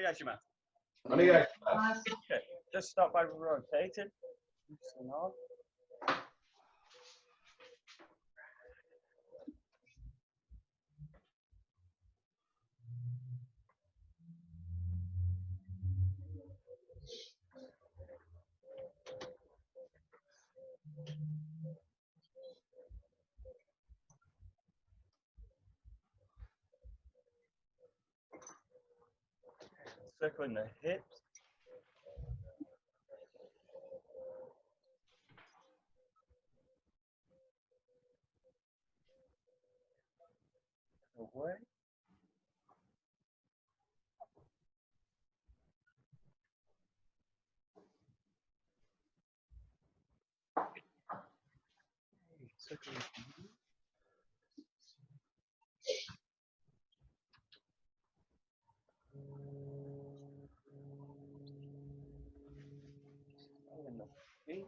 Onegaishimasu. Okay. Just start by rotating. Circling the hips. Away. Circling. And the feet.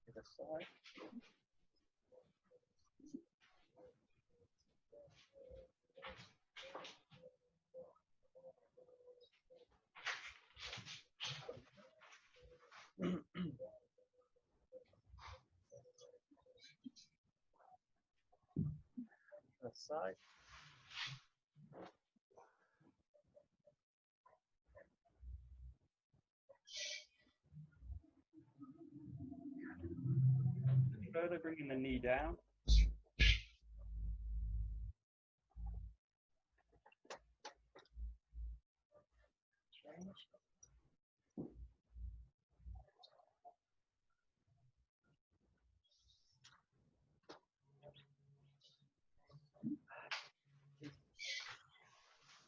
To the side. The side. Further bringing the knee down. Change.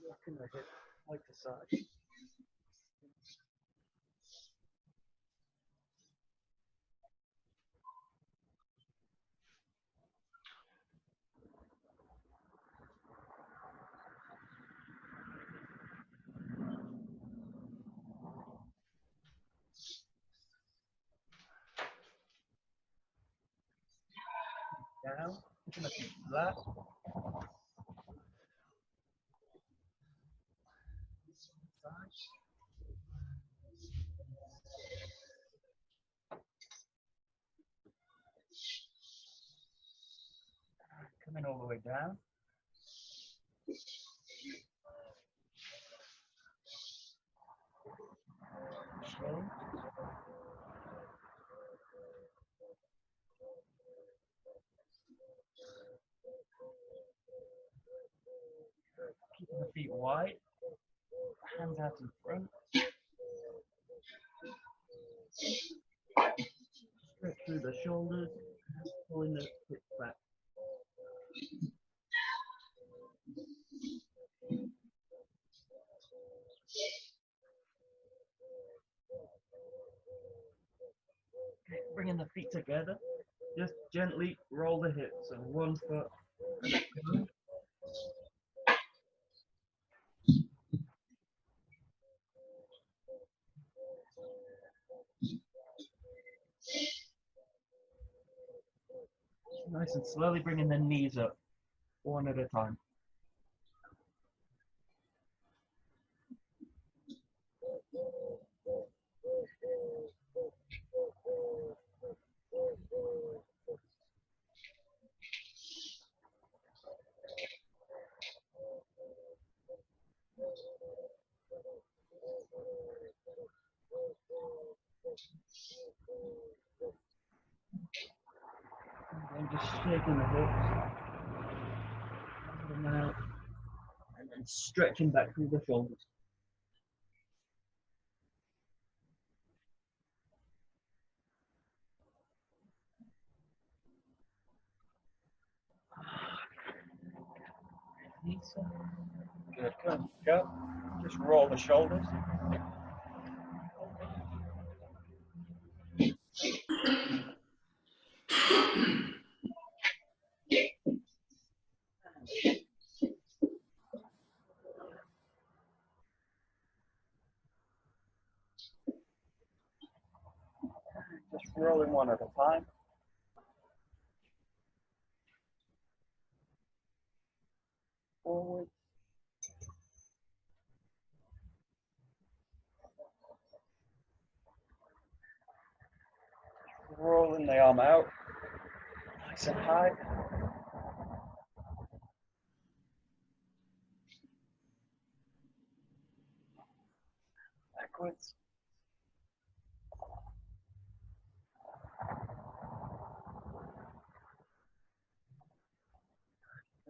Looking at it like the side. Down, keeping the feet flat. Coming all the way down. Change. Keeping the feet wide, hands out in front. Stretch through the shoulders, pulling the hips back. Okay, bringing the feet together, just gently roll the hips. So one foot. Nice and slowly bringing the knees up, one at a time. And just shaking the hips, and out, and then stretching back through the shoulders. Good, come, go. Just roll the shoulders. Just rolling one at a time. rolling the arm out, nice and high. Backwards.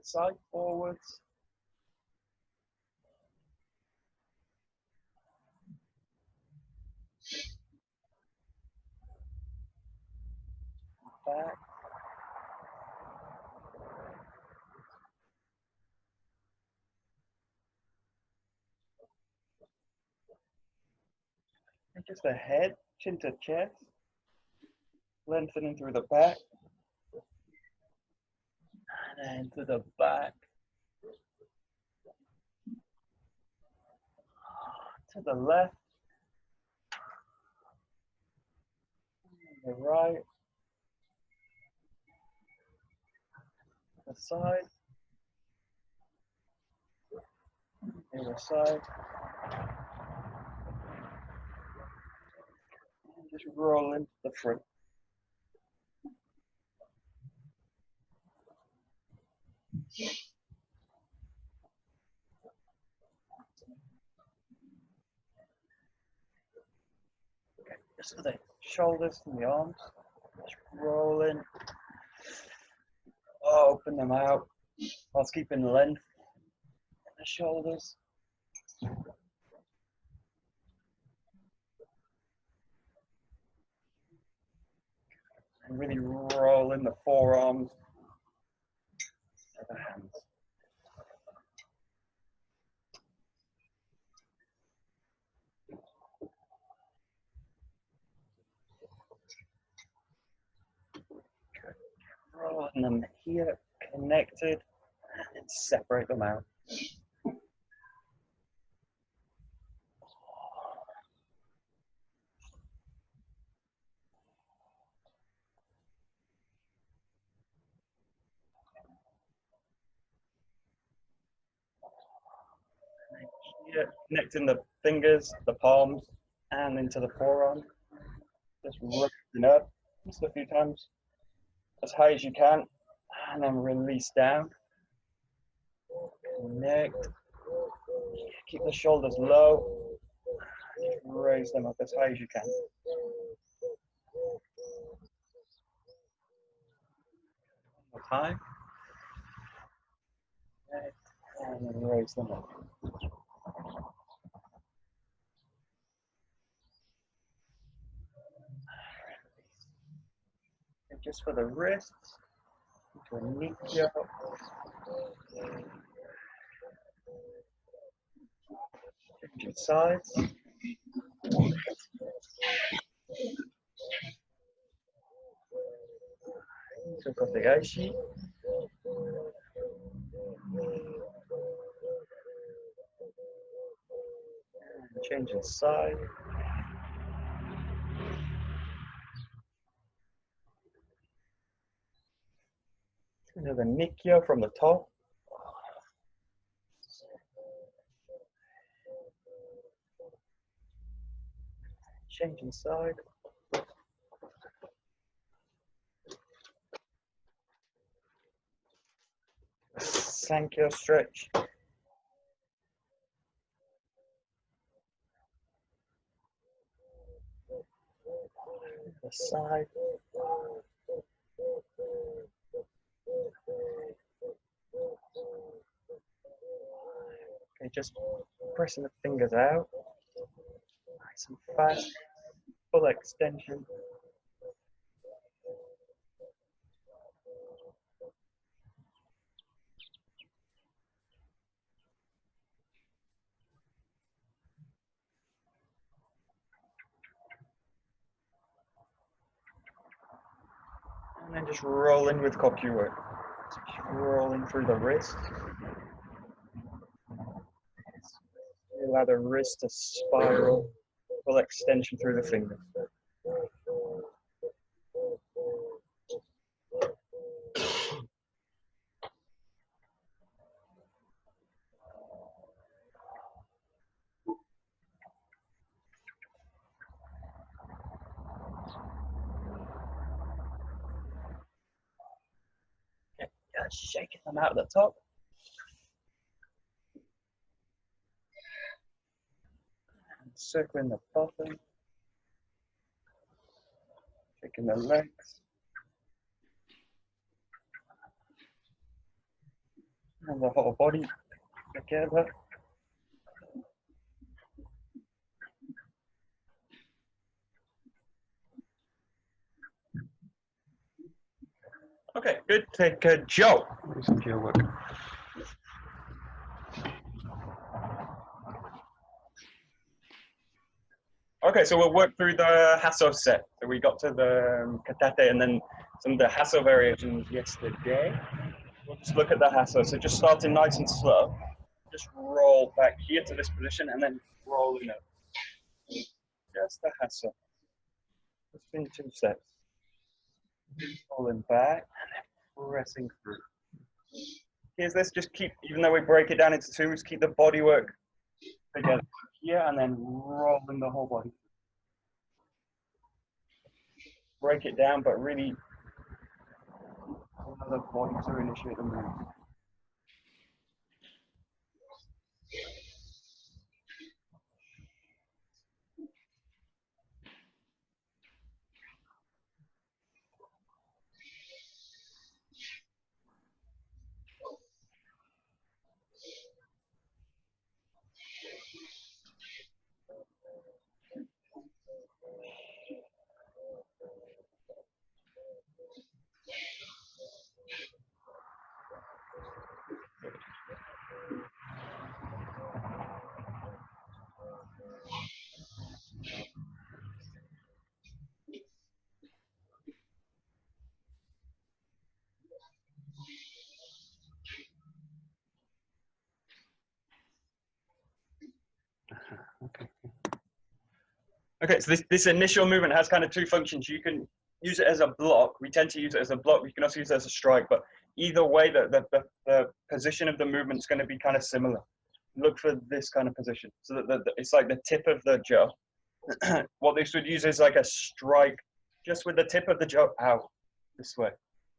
Side, forwards. Back. And just the head, chin to chest. Lengthening through the back. And then to the back. To the left. The right. The side. The other side. And just roll into the front. Okay, just for the shoulders and the arms. Just roll in. Open them out whilst keeping the length in the shoulders. And really roll in the forearms to the hands. Rolling them here, connected, and separate them out. Here, connecting the fingers, the palms, and into the forearm. Just lifting up just a few times, as high as you can, and then release down. Connect. Keep the shoulders low. Raise them up as high as you can. One more time. And then raise them up. And just for the wrists, into a Nikyo. Change sides. So got the Gaeshi. Changing side. Another Nikyo from the top. Changing side. Sankyo stretch. The side. Okay, just pressing the fingers out. Nice and fast. Full extension. And then just rolling with kokyu. Just rolling through the wrist. Allow the wrist to spiral. Full extension through the fingers. shaking them out at the top. And circling the bottom. Shaking the legs. And the whole body together. Okay, good. Take Joe. Do some Joe work. Okay, so we'll work through the Hasso set. So we got to the katate and then some of the Hasso variations yesterday. We'll just look at the Hasso. So just starting nice and slow. Just roll back here to this position and then rolling up. Just the Hasso. Just in 2 steps. Rolling back and then pressing through. Here's this, just keep, even though we break it down into 2, just keep the body work together here and then rolling the whole body. Break it down, but really allow the body to initiate the movement. Okay, so this initial movement has kind of 2 functions. You can use it as a block. We tend to use it as a block. You can also use it as a strike, but either way, the position of the movement is going to be kind of similar. Look for this kind of position. So that it's like the tip of the jaw. What this would use is like a strike just with the tip of the jaw out this way.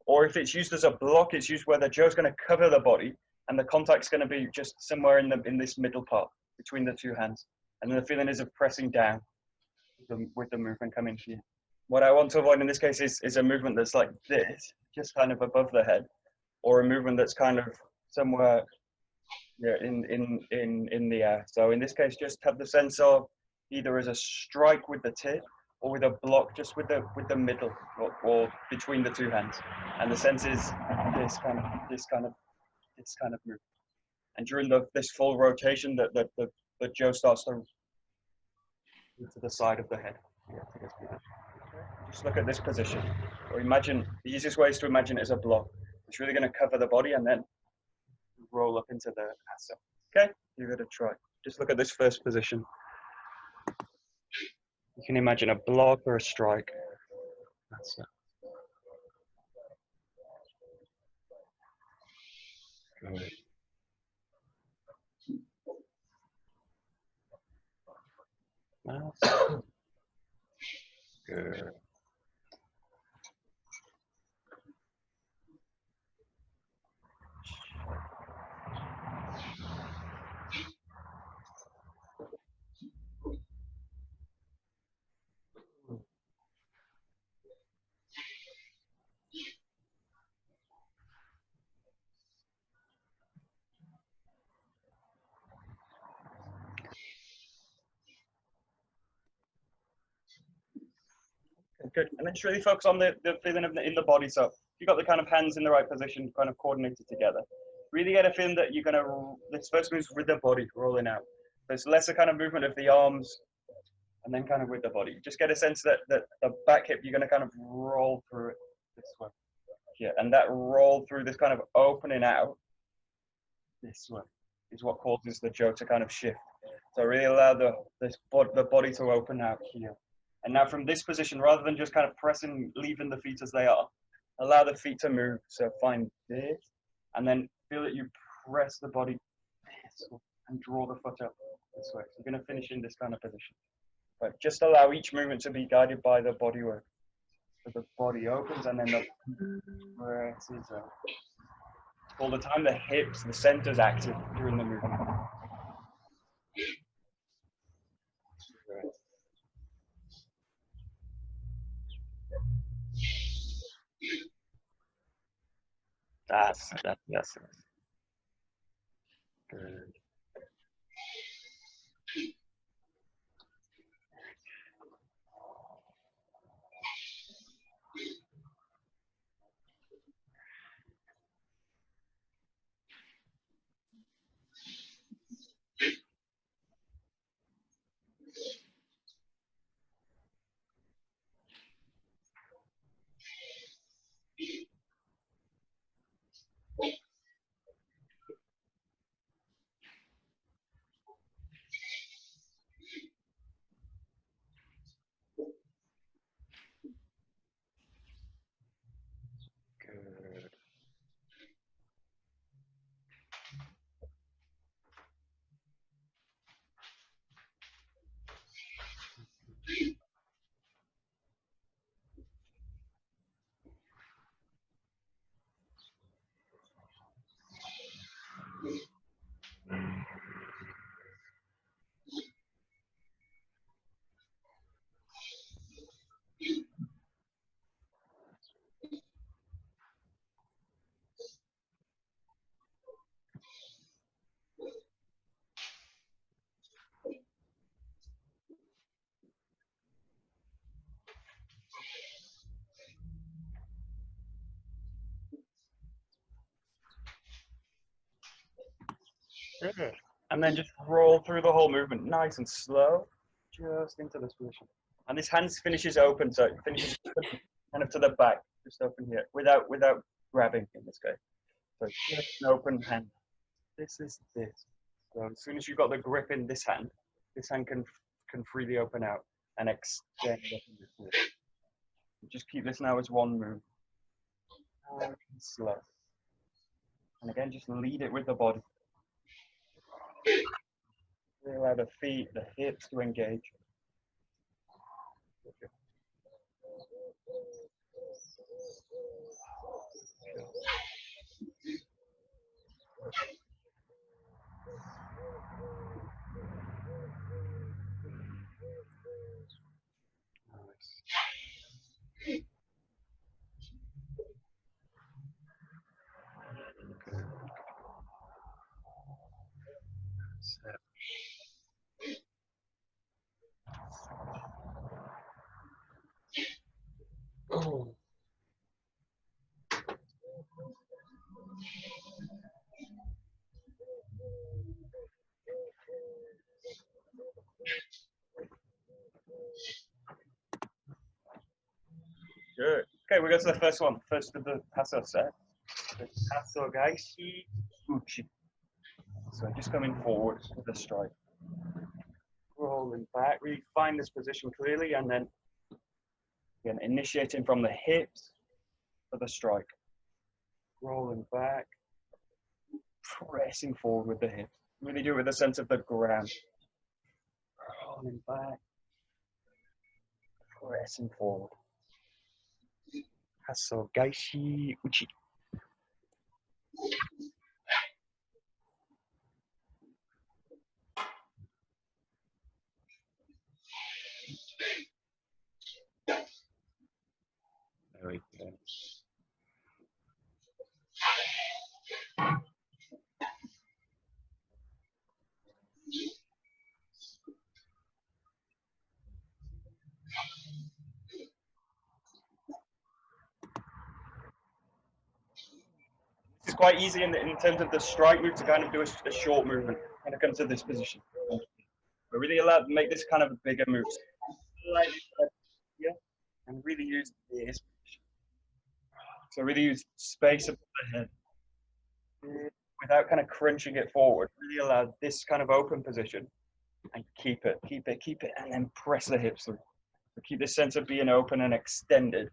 Or if it's used as a block, it's used where the jaw is going to cover the body and the contact's going to be just somewhere in this middle part between the 2 hands. And then the feeling is of pressing down with the movement coming here. What I want to avoid in this case is a movement that's like this, just kind of above the head, or a movement that's kind of somewhere in the air. So in this case, just have the sense of either as a strike with the tip or with a block just with the middle or between the 2 hands. And the sense is this kind of movement. And during this full rotation, the jaw starts to the side of the head. Just look at this position. Or imagine, the easiest way is to imagine it as a block. It's really going to cover the body and then roll up into the Hasso. Okay, give it a try. Just look at this first position. You can imagine a block or a strike. That's it. Good. That's good. Good. And then just really focus on the feeling of in the body. So you've got the kind of hands in the right position, kind of coordinated together. Really get a feeling that you're going to, this first moves with the body rolling out. So it's less a kind of movement of the arms and then kind of with the body. Just get a sense that the back hip, you're going to kind of roll through it this way. Yeah, and that roll through this kind of opening out this way is what causes the jaw to kind of shift. So really allow the body to open out here. And now from this position, rather than just kind of pressing, leaving the feet as they are, allow the feet to move. So find this, and then feel that you press the body this way and draw the foot up this way. So you're going to finish in this kind of position. But just allow each movement to be guided by the body work. So the body opens and then the presses out. all the time. The hips, the center's active during the movement. That's good. Good. Good. And then just roll through the whole movement, nice and slow, just into this position. And this hand finishes open, so it finishes kind of to the back, just open here, without grabbing in this case. So just an open hand. This is this. So as soon as you've got the grip in this hand can freely open out and extend up in this position. Just keep this now as one move. Nice and slow. And again, just lead it with the body. Allow the feet, the hips to engage. Oh. Good. Okay, we go to the first one. First of the Hasso set. The Hasso Gaeshi Uchi. So just coming forward with a strike. Rolling back, really find this position clearly, and then again, initiating from the hips for the strike. Rolling back, pressing forward with the hips. Really do it with a sense of the ground. Rolling back, pressing forward. Hasso Gaeshi Uchi. There we go. It's quite easy in terms of the strike move to kind of do a short movement, kind of come to this position. We're really allowed to make this kind of bigger moves. And really use this. So really use space above the head without kind of crunching it forward. Really allow this kind of open position and keep it, and then press the hips through. So keep this sense of being open and extended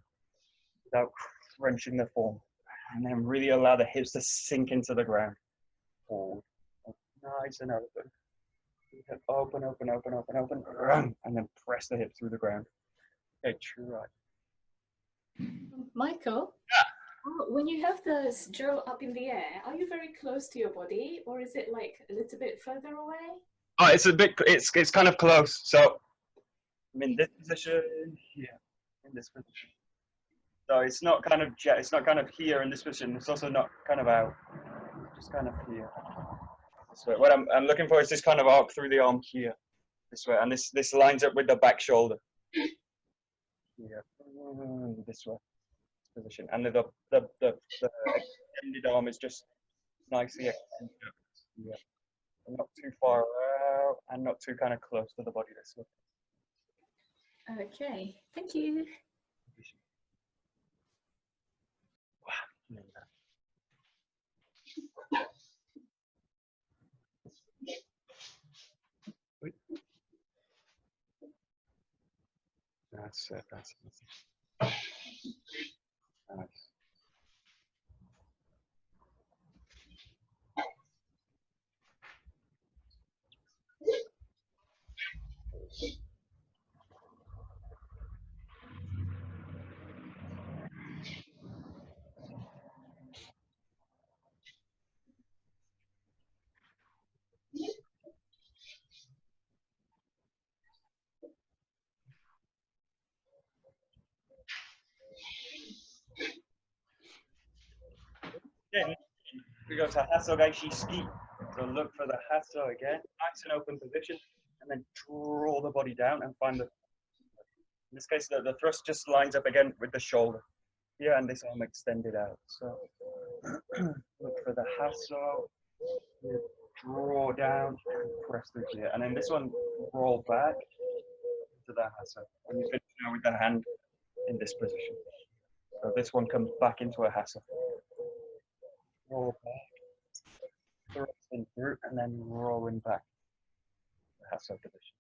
without crunching the form. And then really allow the hips to sink into the ground. Forward. Nice and open. Open, open, open, open, open. And then press the hips through the ground. Okay, try. Michael? Oh, when you have the drill up in the air, are you very close to your body, or is it like a little bit further away? Oh, it's a bit. It's kind of close. So I'm in this position here, in this position. So it's not kind of it's not kind of here in this position. It's also not kind of out. Just kind of here. So what I'm looking for is this kind of arc through the arm here, this way, and this lines up with the back shoulder. Here, this way, this position, and the extended arm is just nicely extended up. Yeah, not too far out, and not too kind of close to the body. This way. Okay, thank you. That's it. That's it. Nice. Yeah, we go to Hasso Gaeshi ski. So look for the Hasso again, nice and open position, and then draw the body down and find the. In this case, the thrust just lines up again with the shoulder. Yeah, and this arm extended out. So look for the Hasso, draw down, and press through here. And then this one, roll back to the Hasso. And you finish now with the hand in this position. So this one comes back into a Hasso. Roll back, thrusting through, and then rolling back. The Hasso position.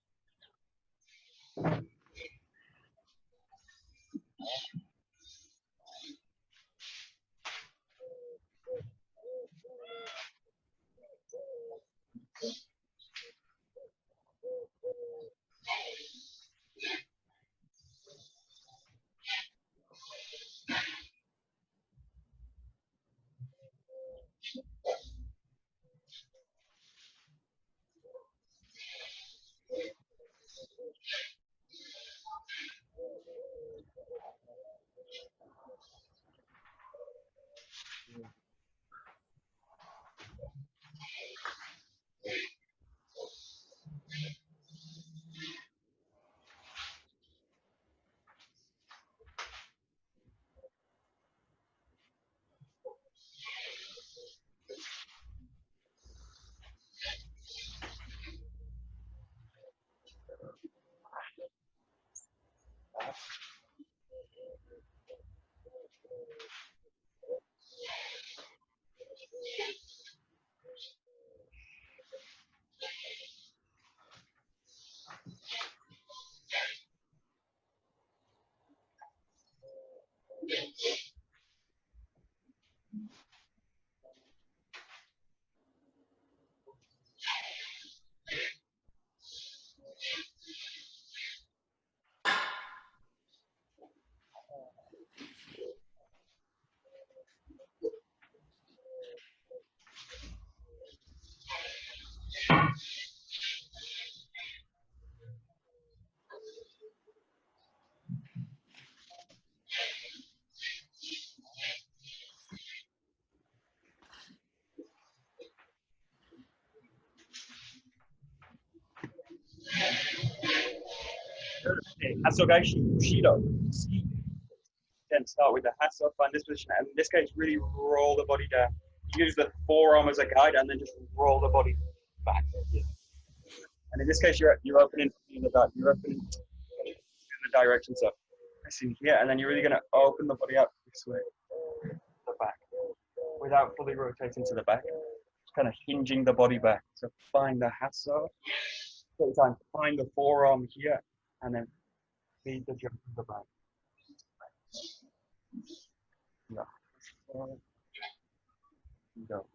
Hasso Gaeshi Bushido. Ski. Again, start with the Hasso, find this position, and in this case, really roll the body down. Use the forearm as a guide, and then just roll the body back. And in this case, you're opening in the you're opening in the direction. So pressing here, and then you're really going to open the body out this way, the back, without fully rotating to the back. Just kind of hinging the body back. So find the Hasso. Take time, find the forearm here, and then feed the jump to the back. Yeah. Go.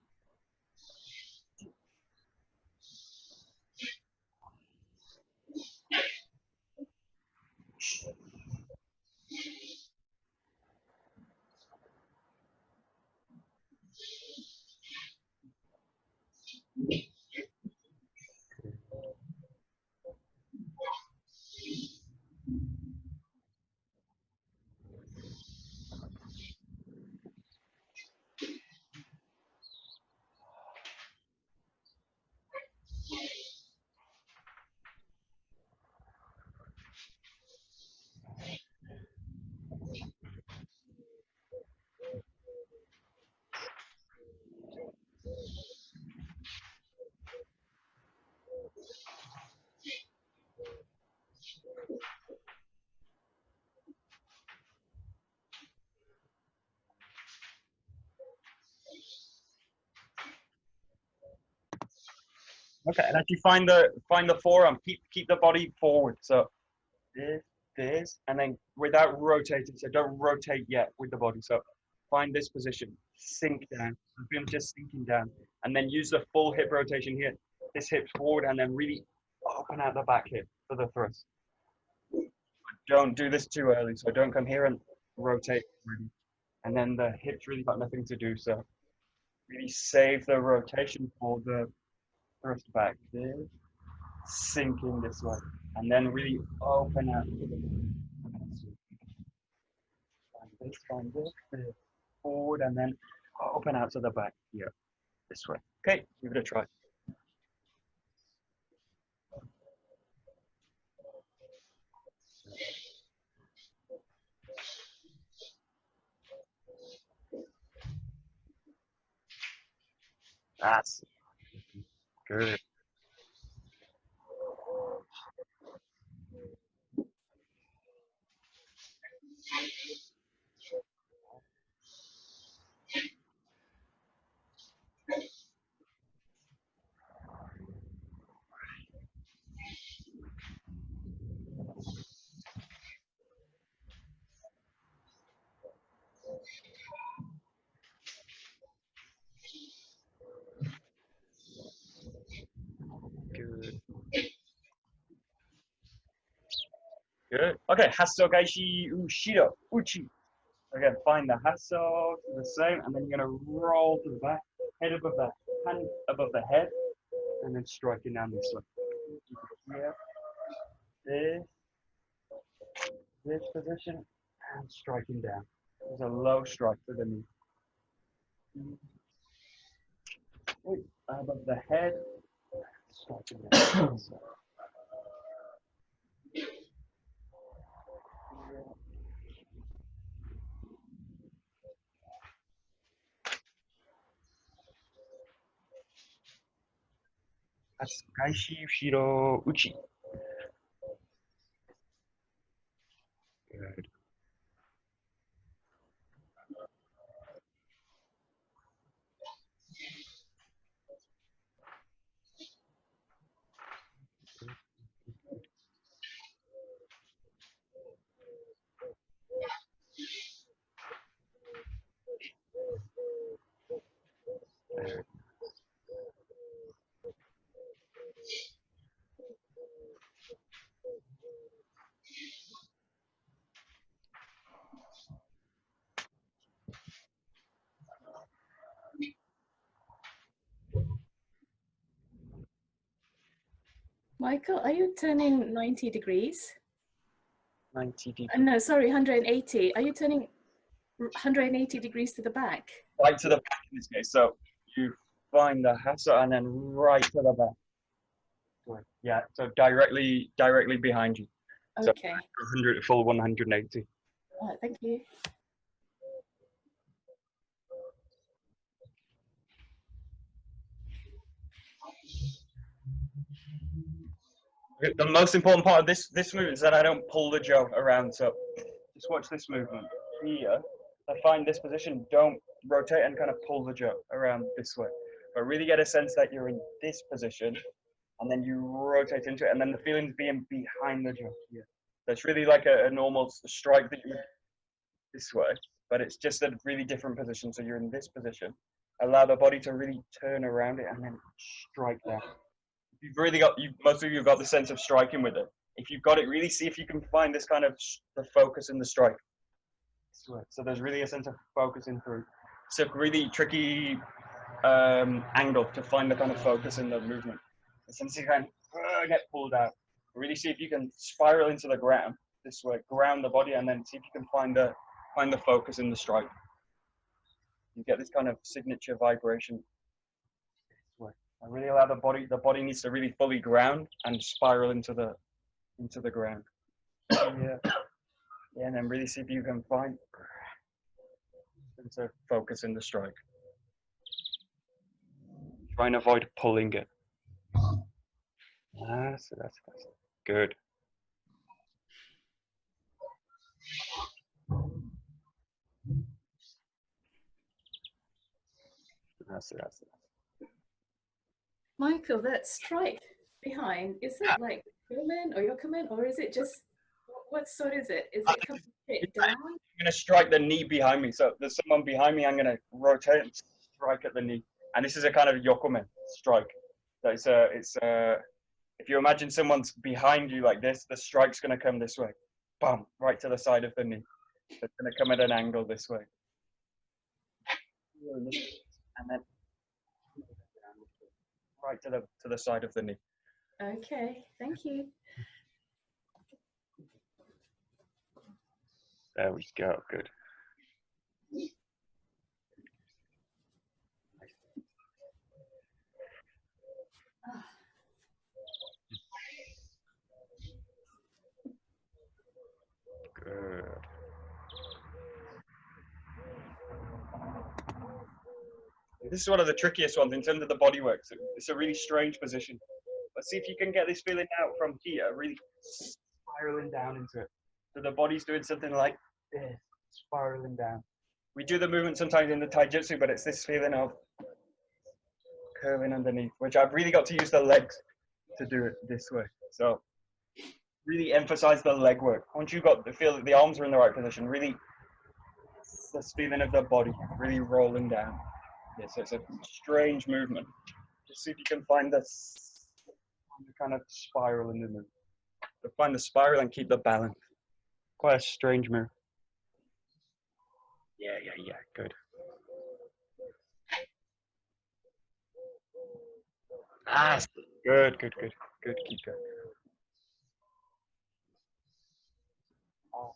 Okay, and as you find the forearm, keep the body forward. So this, and then without rotating. So don't rotate yet with the body. So find this position, sink down. I'm just sinking down, and then use the full hip rotation here. This hip forward, and then really open out the back hip for the thrust. Don't do this too early. So don't come here and rotate already. And then the hips really got nothing to do. So really save the rotation for the thrust back. There, sinking this way, and then really open out. Find this, forward, and then open out to the back here, this way. Okay, give it a try. That's good. Good. Good. Okay, Hasso, Gaeshi, Ushido, Uchi. Again, find the Hasso, the same, and then you're gonna roll to the back, head above the hand above the head, and then striking down this way. Here, this position, and striking down. There's a low strike to the knee. Above the head, striking down. That's Gaeshi, Ushiro, Uchi. Good. Good. Michael, are you turning 90 degrees? 90 degrees. No, sorry, 180. Are you turning 180 degrees to the back? Right to the back in this case. So you find the Hasso and then right to the back. Yeah, so directly behind you. So Okay. 100, full 180. All right, thank you. The most important part of this move is that I don't pull the jaw around. So just watch this movement here. I find this position. Don't rotate and kind of pull the jaw around this way, but really get a sense that you're in this position, and then you rotate into it, and then the feeling's being behind the jaw here. That's really like a normal strike that you would this way, but it's just a really different position. So you're in this position. Allow the body to really turn around it and then strike down. You've really got most of you have got the sense of striking with it. If you've got it, really see if you can find this kind of the focus in the strike. So there's really a sense of focusing through. It's a really tricky angle to find the kind of focus in the movement. Since you can get pulled out, really see if you can spiral into the ground this way, ground the body, and then see if you can find the focus in the strike. You get this kind of signature vibration. And really allow the body needs to really fully ground and spiral into the ground. Yeah. Yeah, and then really see if you can find to focus in the strike. Try and avoid pulling it. That's good. That's Michael, that strike behind, is it like German or Yokomen, or is it just, what sort is it? Is it coming straight down? I'm going to strike the knee behind me. So there's someone behind me. I'm going to rotate and strike at the knee. And this is a kind of yokomen strike. So if you imagine someone's behind you like this, the strike's going to come this way. Bam, right to the side of the knee. So it's going to come at an angle this way. And then right to the side of the knee. Okay, thank you. There we go. Good. Good. This is one of the trickiest ones in terms of the body work. So it's a really strange position. Let's see if you can get this feeling out from here, really spiraling down into it. So the body's doing something like this, spiraling down. We do the movement sometimes in the taijutsu, but it's this feeling of curving underneath, which I've really got to use the legs to do it this way. So really emphasize the leg work. Once you've got the feel that the arms are in the right position, really this feeling of the body really rolling down. Yeah, so it's a strange movement. Just see if you can find this kind of spiral in the movement. So find the spiral and keep the balance. Quite a strange move. Yeah, good. Ah, good, keep going. Oh.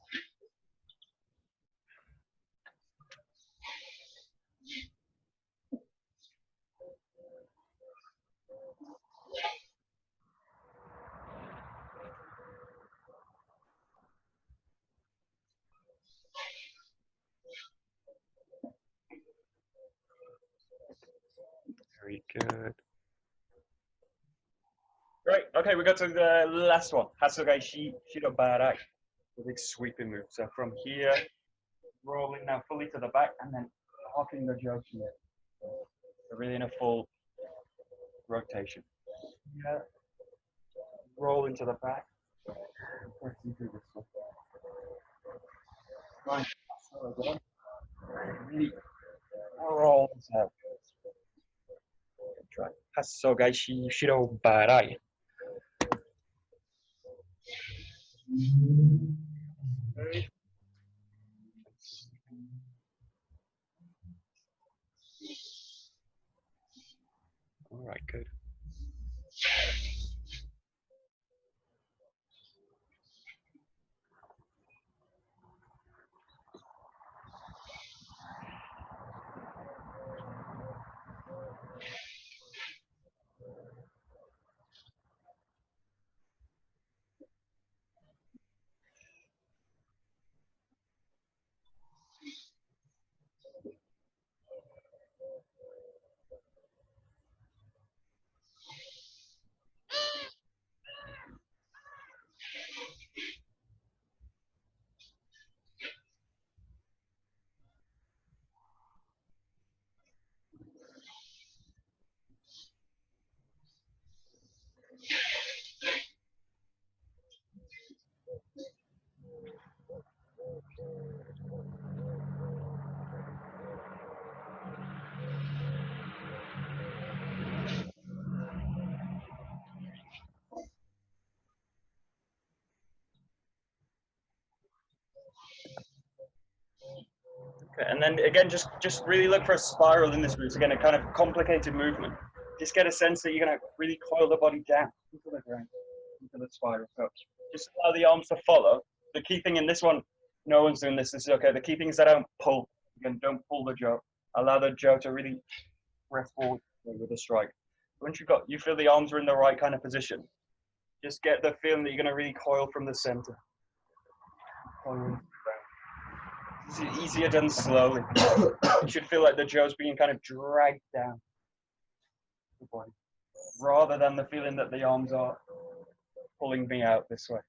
Very good. Great. Okay, we got to the last one. Hasso Gaeshi Shido Barai. The big sweeping move. So from here, rolling now fully to the back, and then hocking the joke here. So really in a full rotation. Yeah. Roll into the back. Pressing through this one. Right. Really roll this out. Try. Hasso Gaeshi Shido Barai. All right, good. Okay, and then again, just really look for a spiral in this move. Again, a kind of complicated movement. Just get a sense that you're going to really coil the body down into the ground, into the spiral. So just allow the arms to follow. The key thing in this one, no one's doing this. This is okay. The key thing is that don't pull. Again, don't pull the jaw. Allow the jaw to really press forward with the strike. Once you feel the arms are in the right kind of position, just get the feeling that you're going to really coil from the center. Coil. This is easier done slowly. You should feel like the jaw's being kind of dragged down the body, rather than the feeling that the arms are pulling me out this way.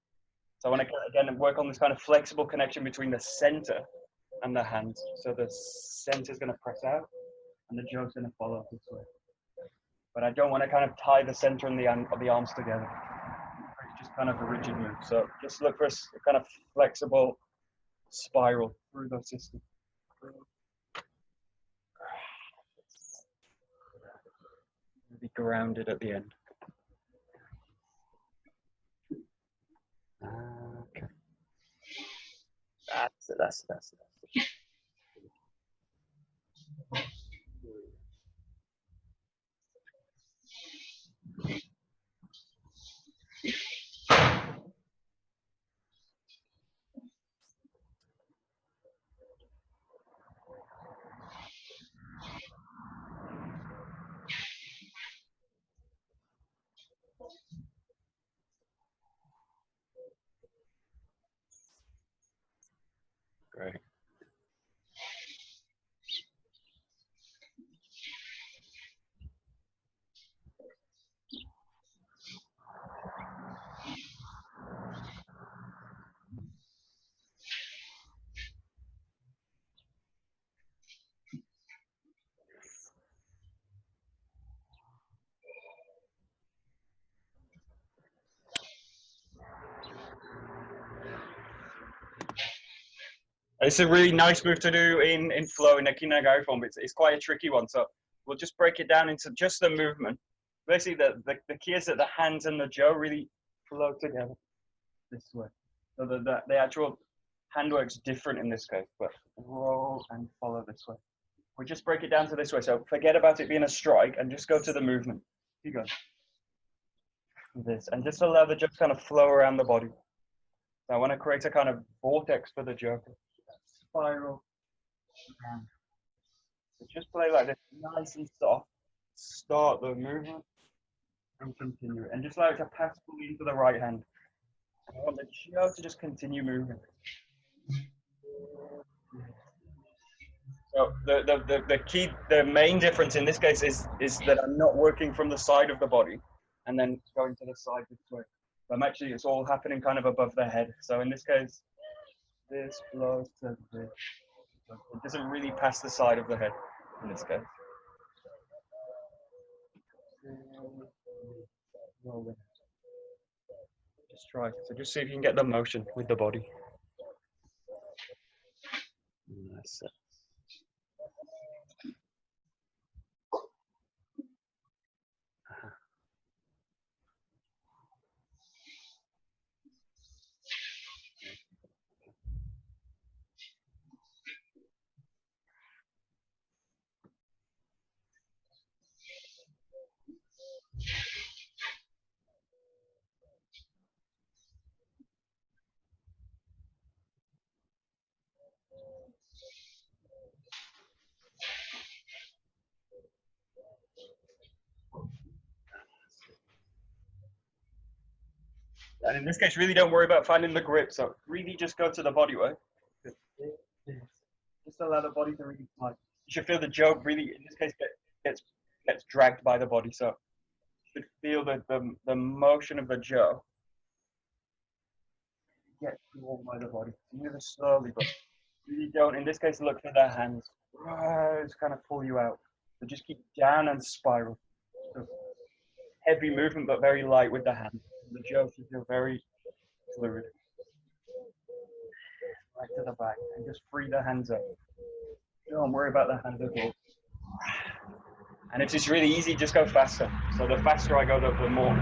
So I want to again work on this kind of flexible connection between the center and the hands. So the center is going to press out, and the jaw's going to follow this way. but I don't want to kind of tie the center and of the arms together. It's just kind of a rigid move. So just look for a kind of flexible spiral through the system. Be grounded at the end. Okay. That's it. Great. It's a really nice move to do in flow, in a kinagari form. It's quite a tricky one, so we'll just break it down into just the movement. Basically, the key is that the hands and the jaw really flow together this way. So the actual handwork's different in this case, but roll and follow this way. We just break it down to this way. So forget about it being a strike and just go to the movement. You go. This, and just allow the jaw to kind of flow around the body. So I want to create a kind of vortex for the jaw. Spiral around. So just play like this, nice and soft. Start the movement and continue it. And just allow it to pass fully into the right hand. I want the jaw to just continue moving. So the key, the main difference in this case is that I'm not working from the side of the body and then going to the side this way. I'm actually, it's all happening kind of above the head. So in this case, this flows to this. It doesn't really pass the side of the head in this case. Just try. So just see if you can get the motion with the body. That's it. And in this case, really don't worry about finding the grip. So really just go to the body weight. Just allow the body to really slide. You should feel the jaw really, in this case, gets dragged by the body. So you should feel the motion of the jaw get drawn by the body. Move it slowly, but really don't, in this case, look for their hands. Just kind of pull you out. So just keep down and spiral. So heavy movement, but very light with the hands. The jaw should feel very fluid. Right to the back, and just free the hands up. Don't worry about the hands at all. And if it's really easy, just go faster. So the faster I go, the more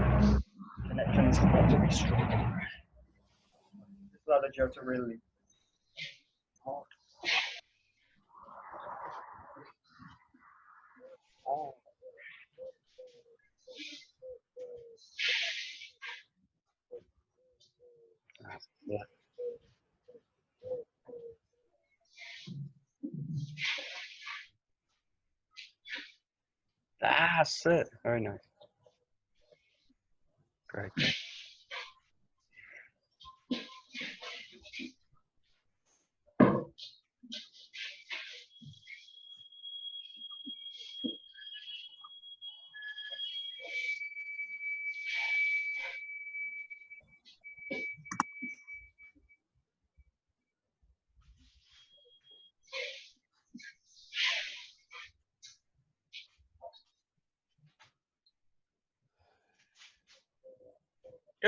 connections have to be strong. Just allow the jaw to really. Yeah. That's it. Very nice. Great.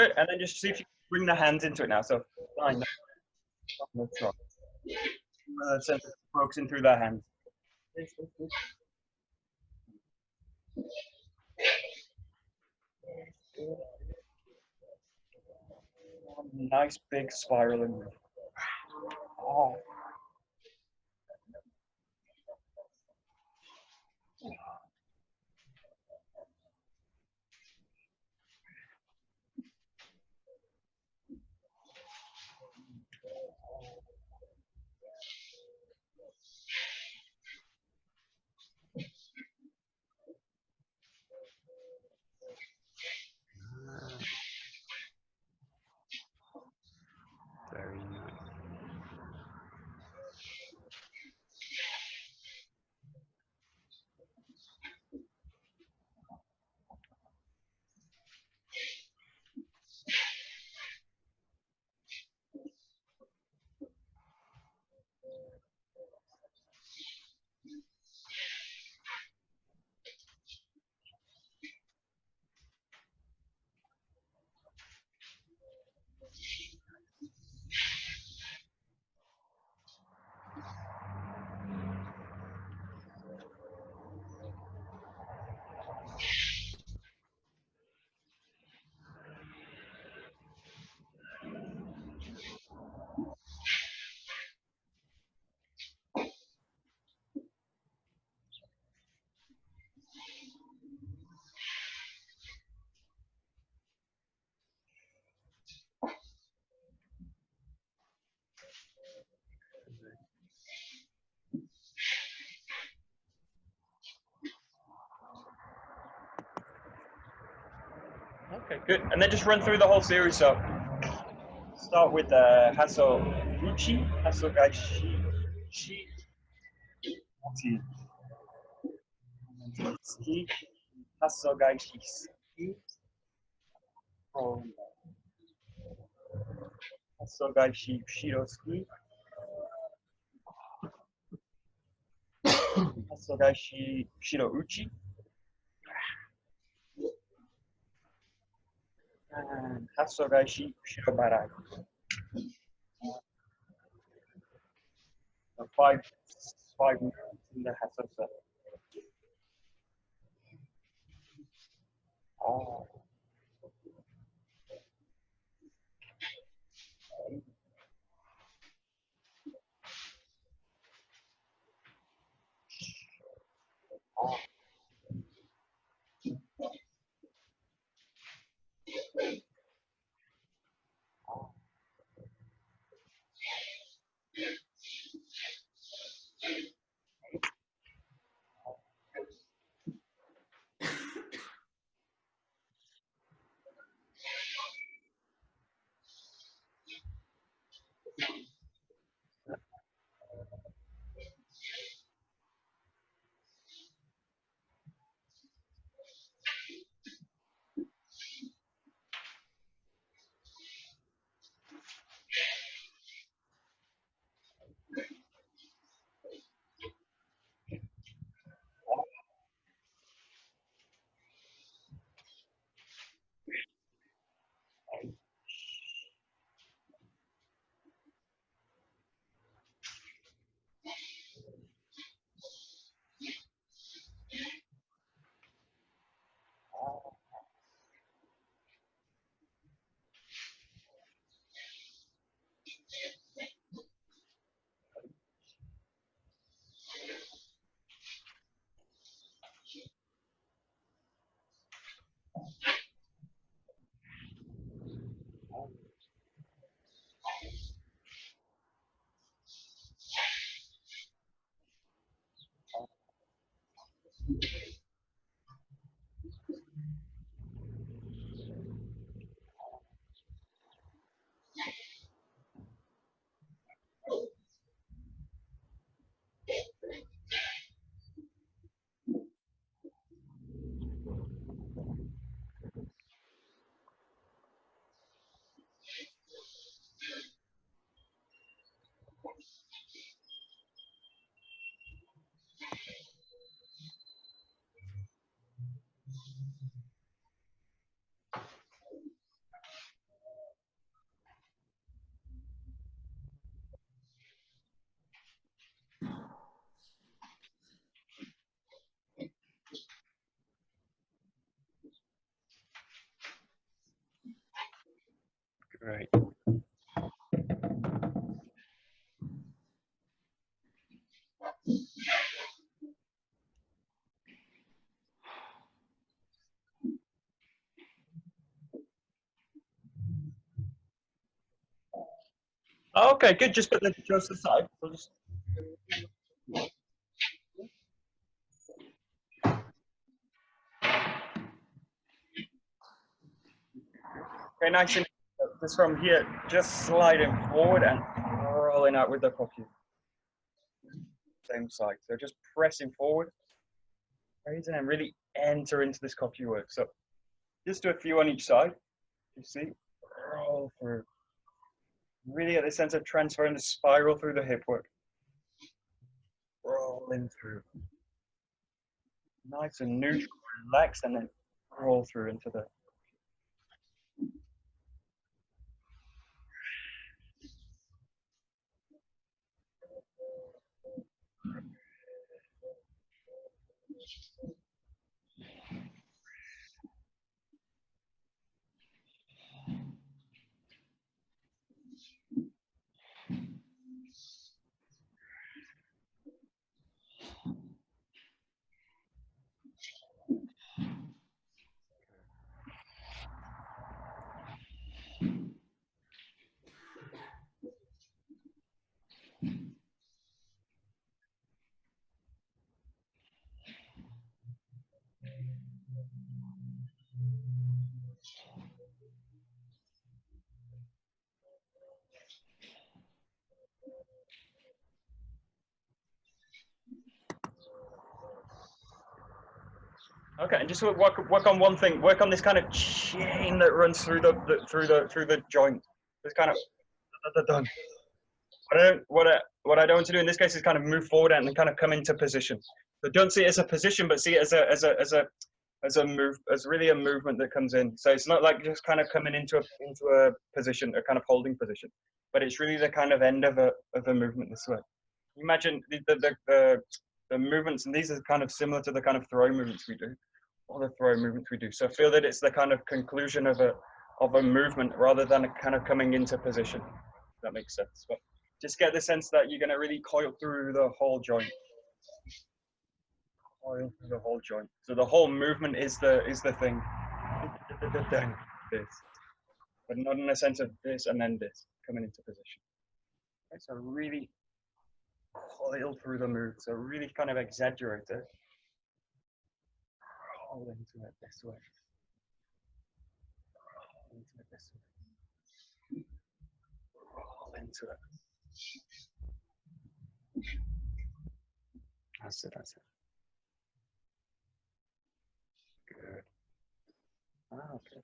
Good. And then just see if you can bring the hands into it now. So line the trunk. Send the strokes in through their hands. Nice big spiraling move. Oh. Very nice. Okay, good. And then just run through the whole series. So start with Hasso Uchi, Hasso Gaeshi, Shi, Uchi, Ski, Hasso Gaeshi, Ski, Hasso Gaeshi, Shiro Ski, Hasso Gaeshi, Shiro Uchi, and Hasso Gaeshi, Shiro Barai. So five moves in the Hasso set. Oh. Okay, good. Just put the toes to the side. So just... Okay, nice and just from here, just sliding forward and rolling out with the copy. Same side. So just pressing forward, raising and really enter into this copy work. So just do a few on each side. You see, roll through. Really get the sense of transferring the spiral through the hip work. Rolling through. Nice and neutral, relax, and then roll through into the... Okay, and just work on one thing. Work on this kind of chain that runs through the joint. This kind of done. What I don't want to do in this case is kind of move forward and kind of come into position. So don't see it as a position, but see it as really a movement that comes in. So it's not like just kind of coming into a position, a kind of holding position, but it's really the kind of end of a movement this way. Imagine the movements, and these are kind of similar to the kind of throw movements we do, or the throw movements we do. So feel that it's the kind of conclusion of a movement rather than a kind of coming into position. If that makes sense. But just get the sense that you're going to really coil through the whole joint. Coil through the whole joint. So the whole movement is the thing. This, but not in a sense of this and then this coming into position. Okay, so really coil through the move. So really kind of exaggerate it. Roll into it this way. Roll into it this way. Roll into it. That's it, that's it. Good. Okay.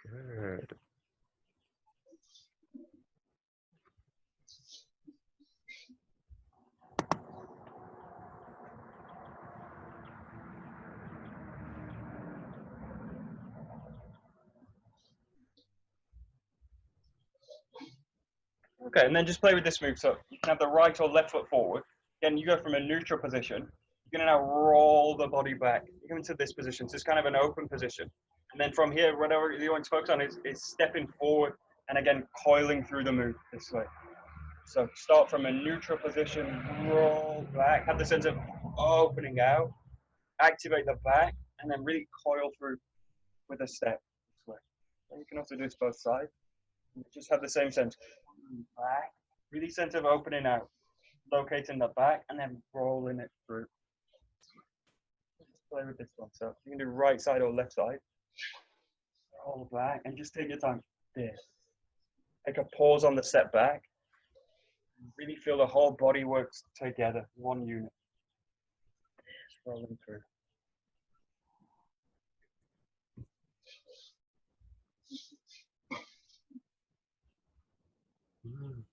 Good. Okay, and then just play with this move. So you can have the right or left foot forward. Again, you go from a neutral position. You're going to now roll the body back. You come into this position. So it's kind of an open position. And then from here, whatever you want to focus on is stepping forward and again, coiling through the move this way. So start from a neutral position, roll back, have the sense of opening out, activate the back, and then really coil through with a step this way. And you can also do this both sides. Just have the same sense. Back, really sense of opening out, locating the back, and then rolling it through. Just play with this one. So you can do right side or left side. Roll back, and just take your time. This. Take a pause on the step back. Really feel the whole body works together, one unit. Just rolling through. Good.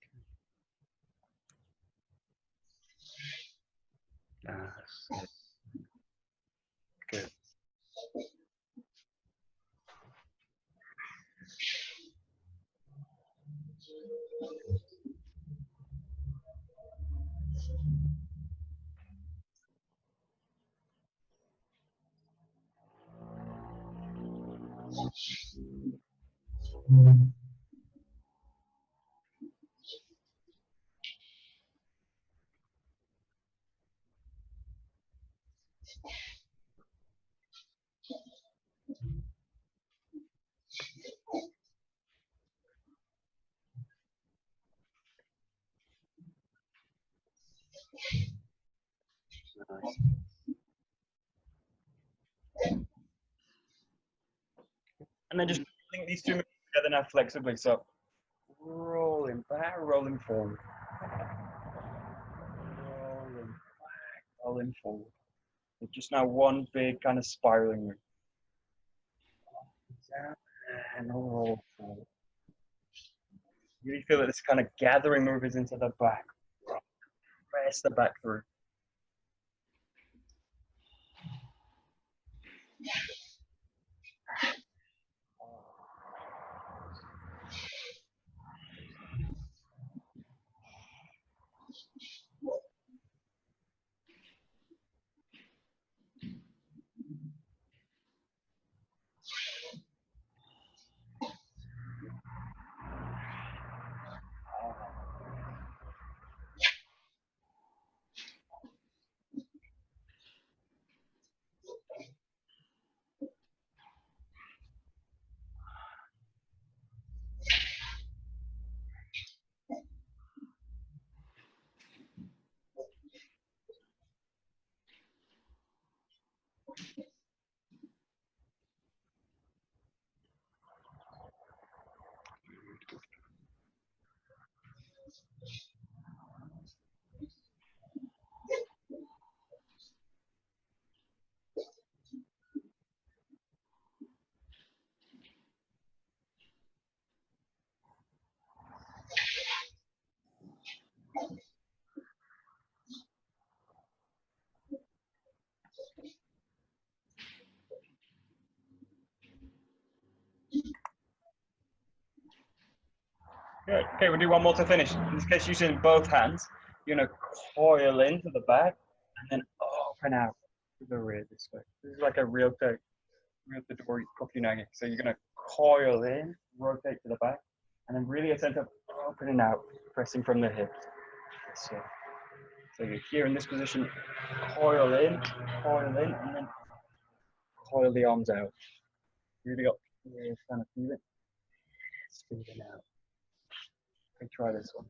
Nice. And then just link these two moves together now flexibly. So rolling back, rolling forward. Rolling back, rolling forward. It's just now one big kind of spiraling move. Down and roll forward. You really feel that this kind of gathering move is into the back. Press the back through. Good. Okay, we'll do one more to finish. In this case, using both hands, you're going to coil into the back and then open out to the rear this way. This is like a real Dori kokunage. So you're going to coil in, rotate to the back, and then really attempt to opening out, pressing from the hips. So you're here in this position, coil in, and then coil the arms out. Really got to kind of feel it. Speeding out. Okay, try this one.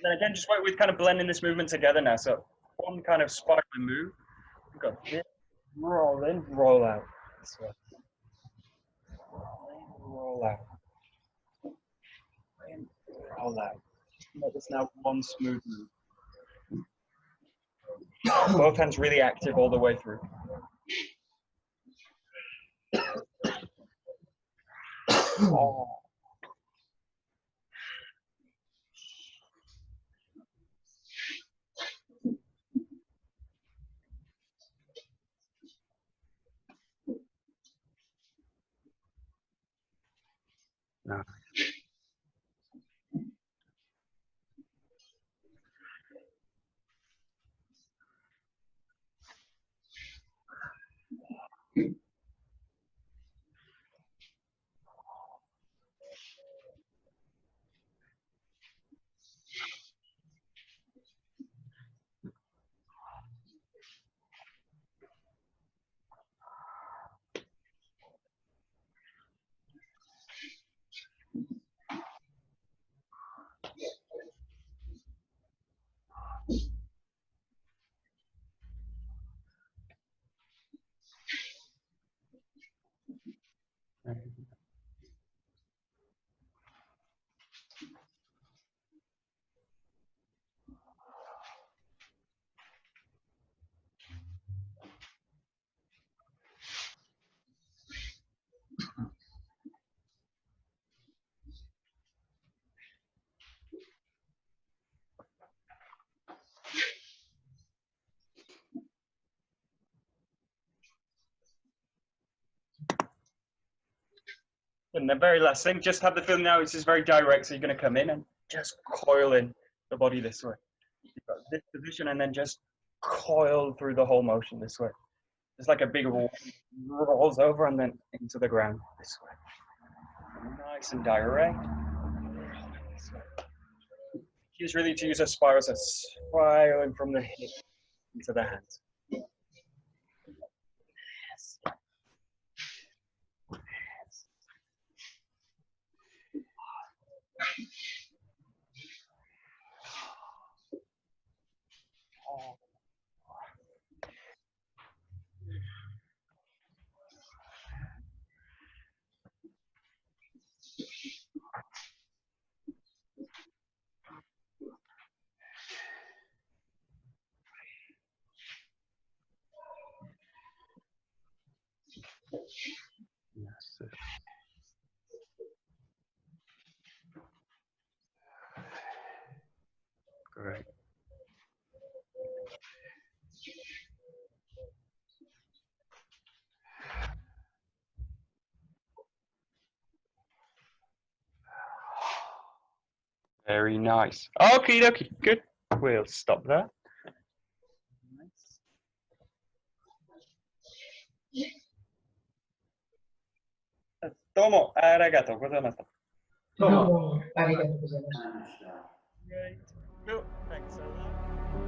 And then again, just work with kind of blending this movement together now. So one kind of spiraling move. We've got this, roll in, roll out. This way. Roll out. In, roll out. Make this now one smooth move. Both hands really active all the way through. Oh. And the very last thing, just have the feeling now it's just very direct. So you're going to come in and just coil in the body this way. You've got this position and then just coil through the whole motion this way. It's like a big wall rolls over and then into the ground this way. Nice and direct. This way. Use really to use a spiral, so spiraling from the hip into the hands. Yes. Oh. Yes. Great. Very nice. Okie dokie. Good. We'll stop there. Nice. どうもありがとうございました。どうもありがとうございました。Great. Cool. Thanks a lot.